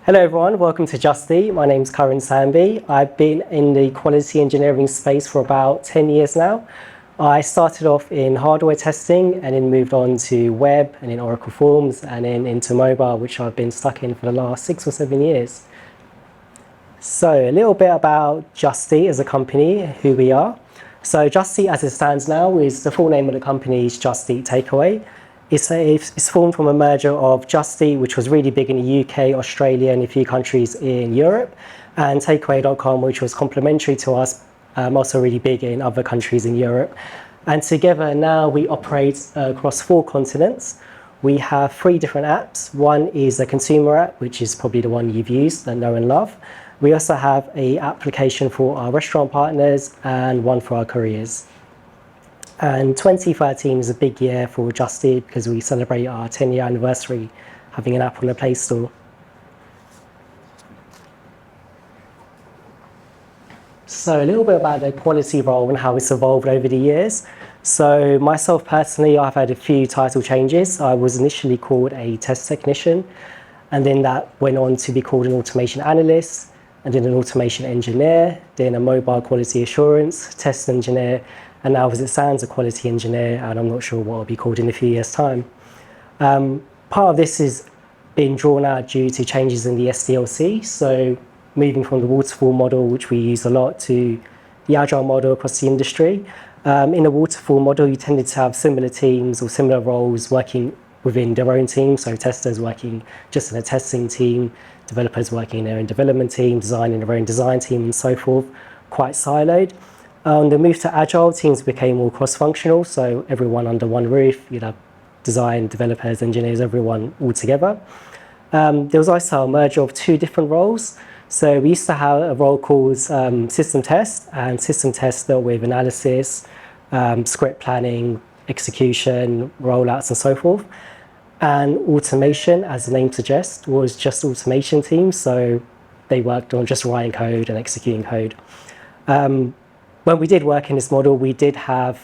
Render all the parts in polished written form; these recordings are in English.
Hello everyone, welcome to Just Eat. My name's Karan Sambi. I've been in the quality engineering space for about 10 years now. I started off in hardware testing and then moved on to web and then Oracle Forms and then into mobile, which I've been stuck in for the last 6 or 7 years. So a little bit about Just Eat as a company, who we are. So Just Eat as it stands now is the full name of the company is Just Eat Takeaway. It's formed from a merger of Just Eat, which was really big in the UK, Australia, and a few countries in Europe, and Takeaway.com, which was complementary to us, also really big in other countries in Europe. And together now we operate across 4 continents. We have 3 different apps. One is a consumer app, which is probably the one you've used and know and love. We also have an application for our restaurant partners and one for our couriers. And 2013 is a big year for Just Eat because we celebrate our 10-year anniversary having an app on the Play Store. So a little bit about the quality role and how it's evolved over the years. So myself personally, I've had a few title changes. I was initially called a test technician, and then that went on to be called an automation analyst, and then an automation engineer, then a mobile quality assurance test engineer, and now as it stands, a quality engineer, and I'm not sure what I'll be called in a few years' time. Part of this is being drawn out due to changes in the SDLC, so moving from the waterfall model, which we use a lot, to the agile model across the industry. In a waterfall model, you tended to have similar teams or similar roles working within their own team, so testers working just in a testing team, developers working in their own development team, designing their own design team, and so forth, quite siloed. On the move to agile, teams became more cross-functional, so everyone under one roof, you'd have design, developers, engineers, everyone all together. There was also a merger of 2 different roles. So we used to have a role called system test, and system test dealt with analysis, script planning, execution, rollouts, and so forth. And automation, as the name suggests, was just automation teams, so they worked on just writing code and executing code. When we did work in this model, we did have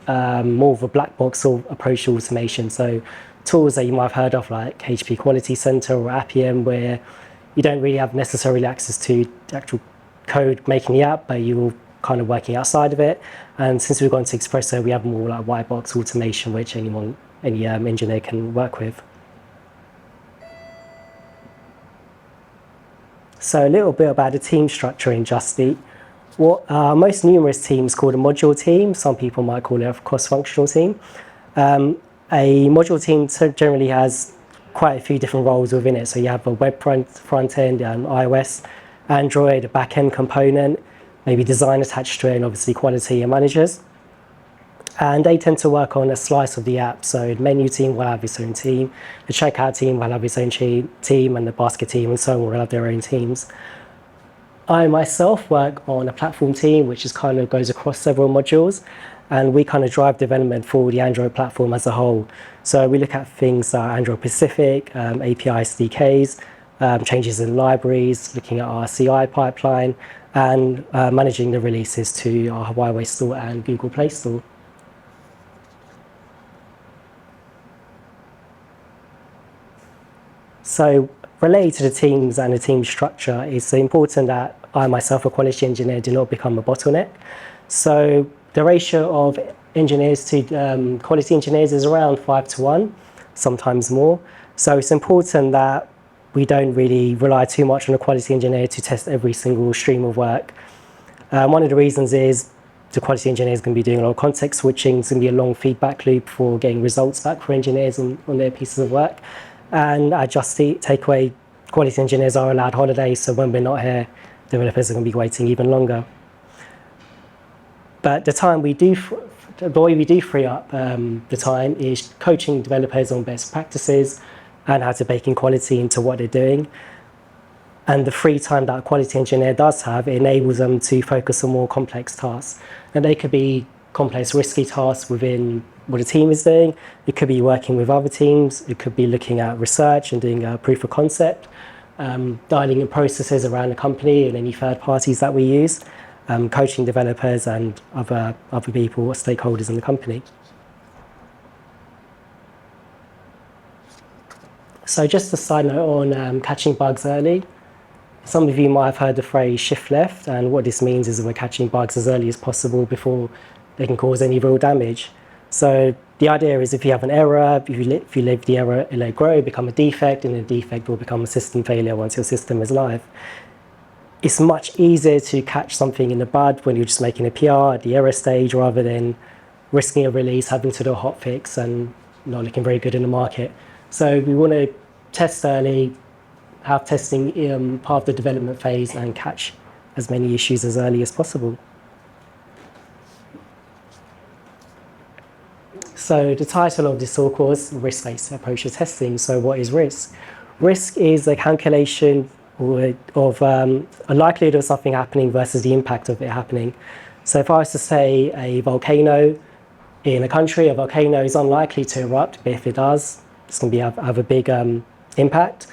more of a black box sort of approach to automation. So tools that you might have heard of, like HP Quality Center or Appium, where you don't really have necessarily access to the actual code making the app, but you're kind of working outside of it. And since we've gone to Espresso, we have more like white box automation, which any engineer can work with. So a little bit about the team structure in Just Eat. What our most numerous teams called a module team. Some people might call it a cross-functional team. A module team generally has quite a few different roles within it. So you have a web front end, iOS, Android, a back-end component, maybe design attached to it, and obviously quality and managers. And they tend to work on a slice of the app. So the menu team will have its own team, the checkout team will have its own team, and the basket team and so on will have their own teams. I myself work on a platform team, which is kind of goes across several modules, and we kind of drive development for the Android platform as a whole. So we look at things like Android Pacific, API SDKs, changes in libraries, looking at our CI pipeline, and managing the releases to our Huawei Store and Google Play Store. So related to the teams and the team structure, it's important that I myself, a quality engineer, do not become a bottleneck. So the ratio of engineers to quality engineers is around 5:1, sometimes more. So it's important that we don't really rely too much on a quality engineer to test every single stream of work. One of the reasons is the quality engineer is going to be doing a lot of context switching. It's going to be a long feedback loop for getting results back for engineers on their pieces of work. And at Just Eat Takeaway, quality engineers are allowed holidays, so when we're not here, developers are going to be waiting even longer. But the way we do free up the time is coaching developers on best practices and how to bake in quality into what they're doing. And the free time that a quality engineer does have, it enables them to focus on more complex tasks. And they could be complex, risky tasks within what a team is doing. It could be working with other teams. It could be looking at research and doing a proof of concept, dialing in processes around the company and any third parties that we use, coaching developers and other people or stakeholders in the company. So just a side note on catching bugs early. Some of you might have heard the phrase shift left, and what this means is that we're catching bugs as early as possible before they can cause any real damage. So the idea is if you have an error, if you leave the error, let it grow, become a defect, and the defect will become a system failure once your system is live. It's much easier to catch something in the bud when you're just making a PR at the error stage rather than risking a release, having to do a hot fix and not looking very good in the market. So we want to test early, have testing part of the development phase and catch as many issues as early as possible. So the title of this talk was Risk-Based Approach to Testing. So what is risk? Risk is a calculation of a likelihood of something happening versus the impact of it happening. So if I was to say a volcano in a country, a volcano is unlikely to erupt, but if it does, it's going to have a big impact.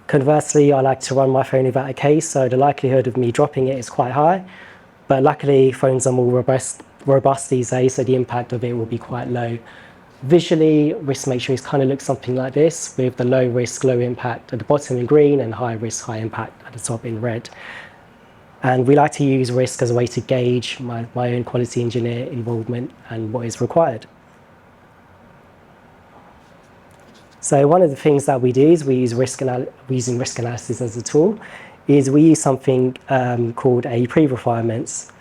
Conversely, I like to run my phone without a case, so the likelihood of me dropping it is quite high. But luckily, phones are more robust these days, so the impact of it will be quite low. Visually, risk matrix kind of looks something like this, with the low risk, low impact at the bottom in green and high risk, high impact at the top in red. And we like to use risk as a way to gauge my own quality engineer involvement and what is required. So one of the things that we do is we use using risk analysis as a tool, is we use something called a pre-requirements.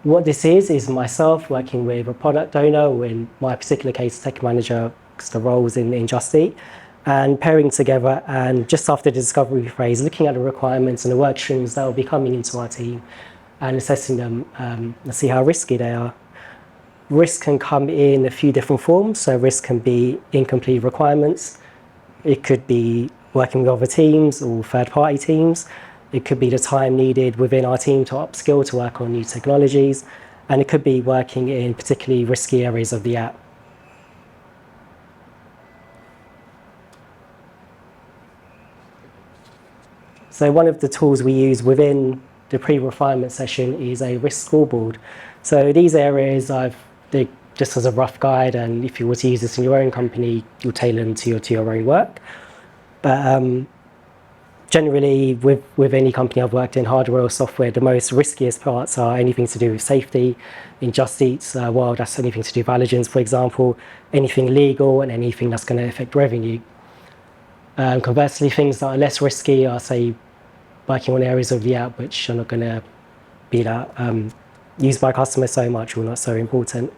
What this is myself working with a product owner, or in my particular case, tech manager, because the roles in Just Eat, and pairing together and just after the discovery phase, looking at the requirements and the work streams that will be coming into our team and assessing them and see how risky they are. Risk can come in a few different forms. So risk can be incomplete requirements. It could be working with other teams or third-party teams. It could be the time needed within our team to upskill to work on new technologies. And it could be working in particularly risky areas of the app. So one of the tools we use within the pre-refinement session is a risk scoreboard. So these areas just as a rough guide, and if you were to use this in your own company, you'll tailor them to your own work. But generally, with any company I've worked in, hardware or software, the most riskiest parts are anything to do with safety. In Just Eat's world, that's anything to do with allergens, for example, anything legal and anything that's going to affect revenue. Conversely, things that are less risky are, say, working on areas of the app which are not going to be that used by customers so much or not so important.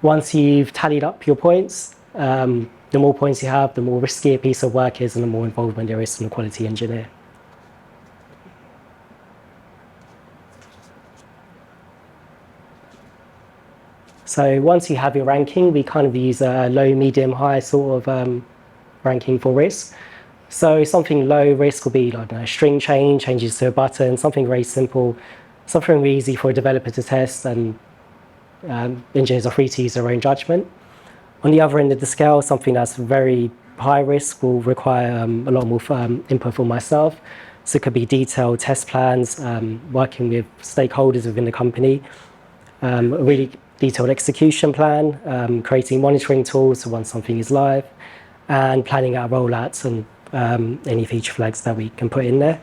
Once you've tallied up your points, the more points you have, the more risky a piece of work is and the more involvement there is from the quality engineer. So once you have your ranking, we kind of use a low, medium, high sort of ranking for risk. So something low risk will be like a string changes to a button, something very simple, something really easy for a developer to test, and engineers are free to use their own judgment. On the other end of the scale, something that's very high risk will require a lot more input from myself. So it could be detailed test plans, working with stakeholders within the company, a really detailed execution plan, creating monitoring tools so once something is live, and planning out rollouts and any feature flags that we can put in there.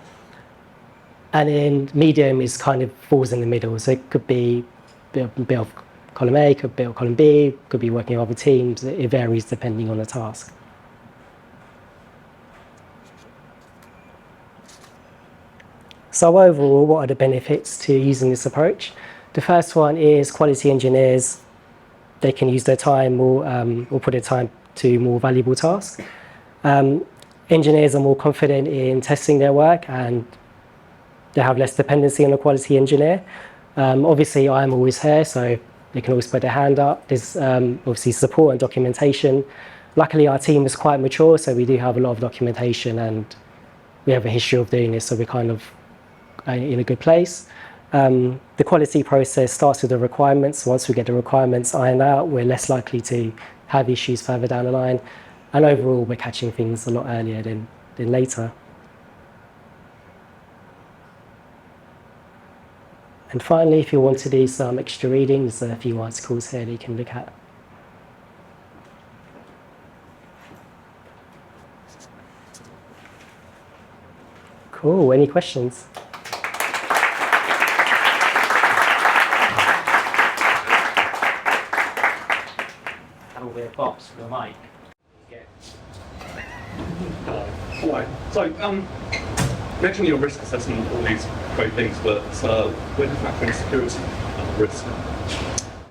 And then medium is kind of falls in the middle. So it could be a bit of column A, could be column B, could be working with other teams. It varies depending on the task. So overall, what are the benefits to using this approach? The first one is quality engineers, they can use their time or put their time to more valuable tasks. Engineers are more confident in testing their work and they have less dependency on a quality engineer. Obviously, I'm always here, so they can always put their hand up. There's obviously support and documentation. Luckily, our team is quite mature, so we do have a lot of documentation and we have a history of doing this, so we're kind of in a good place. The quality process starts with the requirements. Once we get the requirements ironed out, we're less likely to have issues further down the line. And overall, we're catching things a lot earlier than later. And finally, if you want to do some extra reading, there's a few articles here that you can look at. Cool. Any questions? That'll be a box for the mic. Right. So, you mentioned your risk assessment, all these great things, but where does factor in security risk?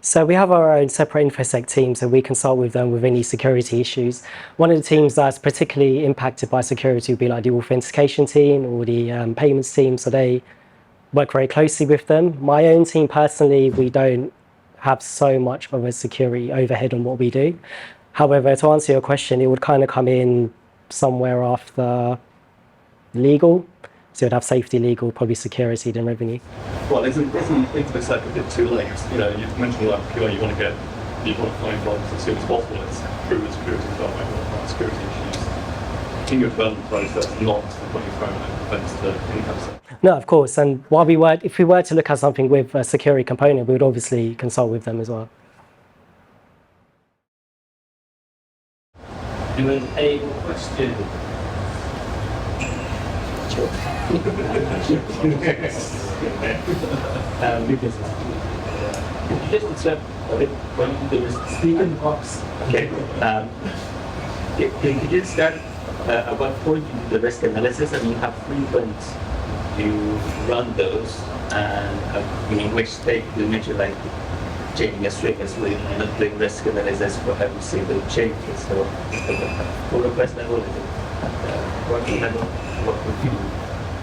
So we have our own separate InfoSec team, so we consult with them with any security issues. One of the teams that's particularly impacted by security would be like the authentication team or the payments team, so they work very closely with them. My own team personally, we don't have so much of a security overhead on what we do. However, to answer your question, it would kind of come in somewhere after legal. So you'd have safety, legal, probably security, then revenue. Well, isn't InfoSec a bit too late? You know, you mentioned like QA, you want to find bugs as soon as possible. It's true with security as well. You want to find security issues in your development process, not when you're throwing out defense to InfoSec. No, of course. And while if we were to look at something with a security component, we would obviously consult with them as well. Anyone a question? Sure. Just observe when there is speaker box. Okay. Can you just start at what point you do the risk analysis and you have frequent you run those and in which state you mention like changing a string as well and not doing risk analysis for every single change. So for request level, is it working level? What would you do?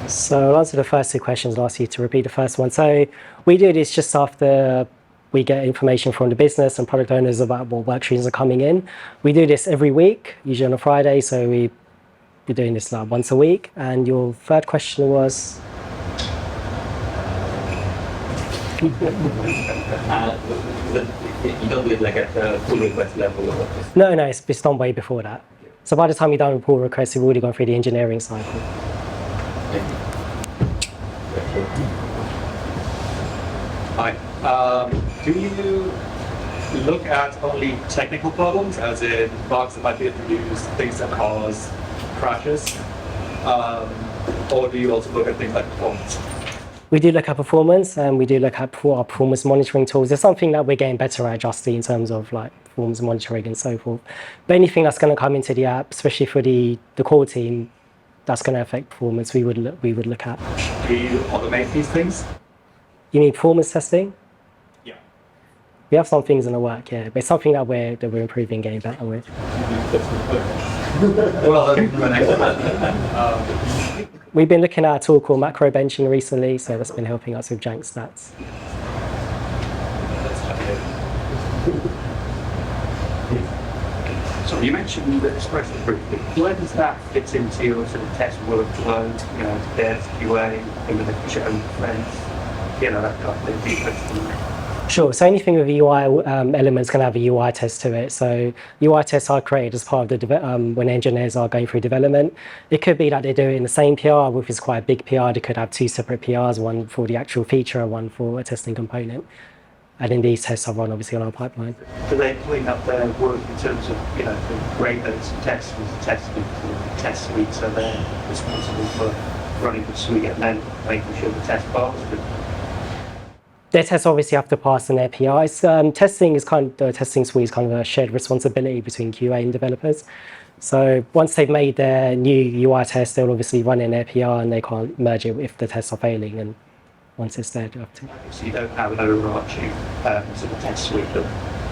So I'll answer the first two questions and ask you to repeat the first one. So we do this just after we get information from the business and product owners about what work streams are coming in. We do this every week, usually on a Friday, so we're doing this like once a week. And your third question was? You don't do it like at the pull request level? Or No, it's done way before that. So by the time you're done with pull requests, you've already gone through the engineering cycle. Hi. Do you look at only technical problems, as in bugs that might be introduced, things that cause crashes, or do you also look at things like performance? We do look at performance, and we do look at our performance monitoring tools. There's something that we're getting better at, Justy, in terms of like performance monitoring and so forth. But anything that's going to come into the app, especially for the core team, that's going to affect performance, we would look at. Do you automate these things? You mean performance testing? Yeah. We have some things in the work, yeah, but it's something that we're improving, getting better with. Well, We've been looking at a tool called macro benching recently, so that's been helping us with Jank stats. So you mentioned the express briefly. Where does that fit into your sort of test workflow? You know, dev, QA, implementation, friends, you know, that kind of thing. Defense. Sure. So anything with UI elements can have a UI test to it. So UI tests are created as part of the when engineers are going through development. It could be that they do it in the same PR, which is quite a big PR. They could have two separate PRs, one for the actual feature and one for a testing component. And then these tests are run obviously on our pipeline. Do they clean up their work in terms of, you know, the grade those tests with the test suites are there responsible for running the suite and then making sure the test passes? Their tests obviously have to pass in their PIs. The testing suite is kind of a shared responsibility between QA and developers. So once they've made their new UI test, they'll obviously run in their PR and they can't merge it if the tests are failing. And once it's there, you have to. So you don't have an overarching sort of test suite that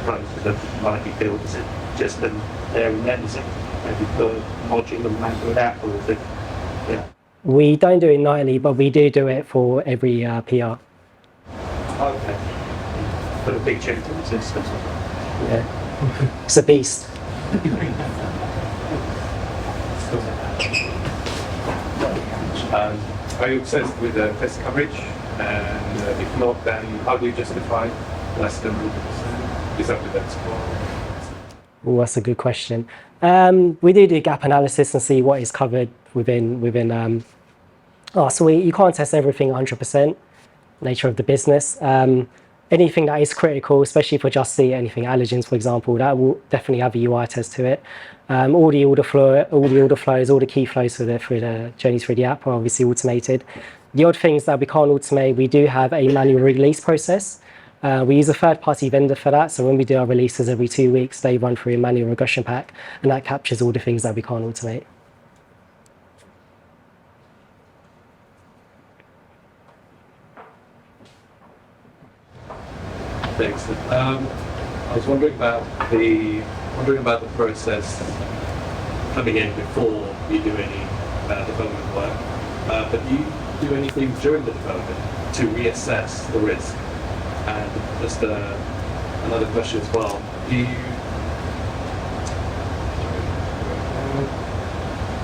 runs that might be built. Is it just them there and then? Is it maybe the module and mango it out, or is it? Yeah. We don't do it nightly, but we do it for every PR. Okay. Put a big change in the system. Yeah. It's a beast. Are you obsessed with test coverage? And if not, then how do you justify less than 100%? Is that with that score? Oh, that's a good question. We do gap analysis and see what is covered within. So you can't test everything 100%. Nature of the business. anything that is critical, especially for Just Eat, anything allergens, for example, that will definitely have a UI test to it. All the order flows, all the key flows through the journeys through the app are obviously automated. The odd things that we can't automate, we do have a manual release process. We use a third-party vendor for that, so when we do our releases every 2 weeks, they run through a manual regression pack, and that captures all the things that we can't automate. Thanks. I was wondering about the process coming in before you do any development work. But do you do anything during the development to reassess the risk? And just another question as well. Do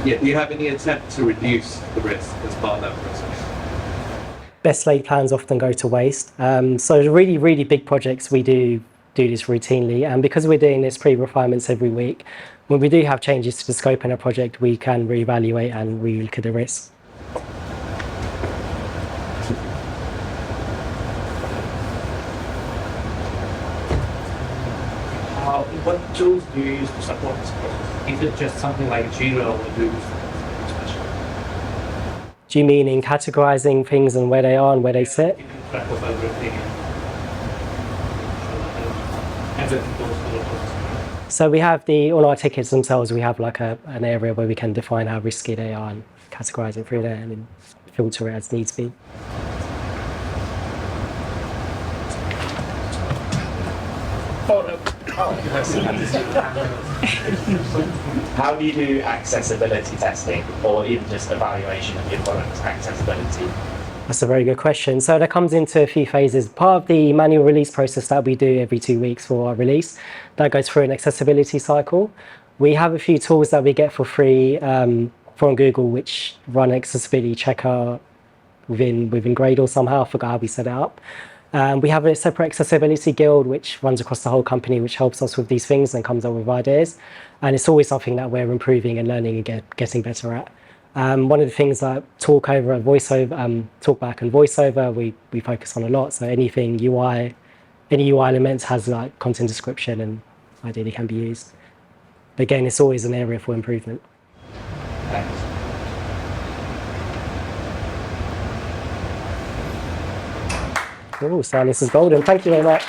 you have any attempt to reduce the risk as part of that process? Best laid plans often go to waste. So really, really big projects, we do this routinely. And because we're doing this pre-refinements every week, when we do have changes to the scope in a project, we can reevaluate and re-look at the risks. What tools do you use to support this process? Is it just something like Jira, or do you use something special? Do you mean in categorizing things and where they are and where they sit? Keeping track of everything and everything goes through the process. So we have on our tickets themselves, we have like an area where we can define how risky they are and categorize it through there and then filter it as needs be. How do you do accessibility testing or even just evaluation of your product's accessibility? That's a very good question. So that comes into a few phases. Part of the manual release process that we do every 2 weeks for our release, that goes through an accessibility cycle. We have a few tools that we get for free from Google, which run accessibility checker within Gradle somehow. I forgot how we set it up. We have a separate accessibility guild which runs across the whole company, which helps us with these things and comes up with ideas. And it's always something that we're improving and learning and getting better at. One of the things that talkback and voiceover, we focus on a lot. So any UI elements has like content description and ideally can be used. But again, it's always an area for improvement. Thanks. Oh, silence is golden. Thank you very much.